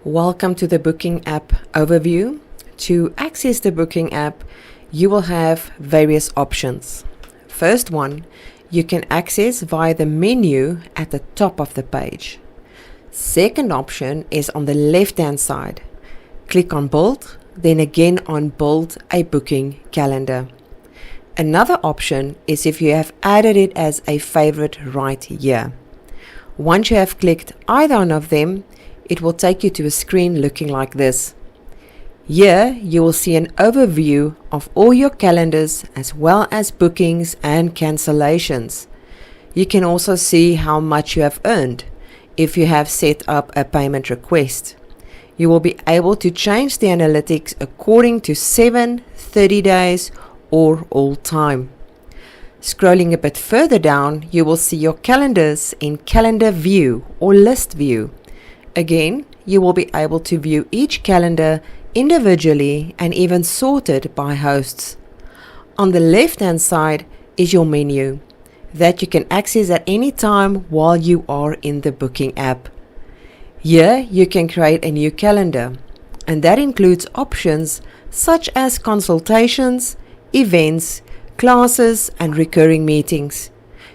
Welcome to the Booking app overview. To access the Booking app, you will have various options. First one, you can access via the menu at the top of the page. Second option is on the left-hand side. Click on Build, then again on Build a Booking Calendar. Another option is if you have added it as a favorite right here. Once you have clicked either one of them, it will take you to a screen looking like this. Here you will see an overview of all your calendars as well as bookings and cancellations. You can also see how much you have earned if you have set up a payment request. You will be able to change the analytics according to 7, 30 days or all time. Scrolling a bit further down, you will see your calendars in Calendar View or List View. Again, you will be able to view each calendar individually and even sorted by hosts. On the left-hand side is your menu that you can access at any time while you are in the Booking app. Here you can create a new calendar, and that includes options such as consultations, events, classes, and recurring meetings.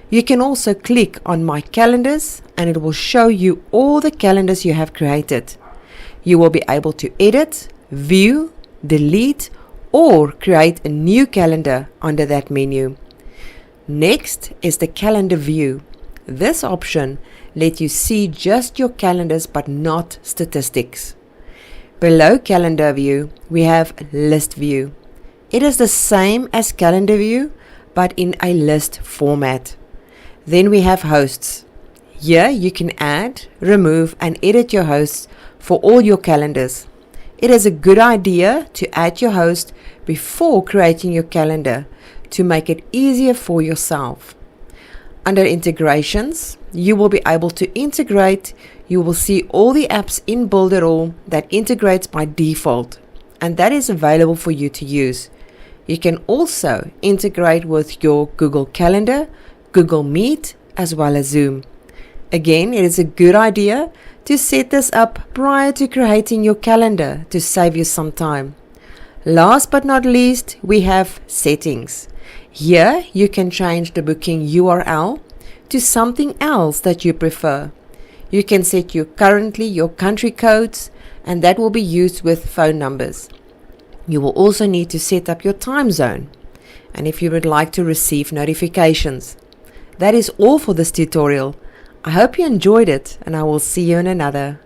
You can also click on My Calendars and it will show you all the calendars you have created. You will be able to edit, view, delete, or create a new calendar under that menu. Next is the Calendar View. This option lets you see just your calendars but not statistics. Below Calendar View, we have List View. It is the same as Calendar View but in a list format. Then we have hosts. Here you can add, remove and edit your hosts for all your calendars. It is a good idea to add your host before creating your calendar to make it easier for yourself. Under integrations, you will be able to integrate. You will see all the apps in Build It All that integrates by default, and that is available for you to use. You can also integrate with your Google Calendar, Google Meet, as well as Zoom. Again, it is a good idea to set this up prior to creating your calendar to save you some time. Last but not least, we have settings. Here you can change the booking URL to something else that you prefer. You can set your country codes, and that will be used with phone numbers. You will also need to set up your time zone, and if you would like to receive notifications. That is all for this tutorial. I hope you enjoyed it, and I will see you in another.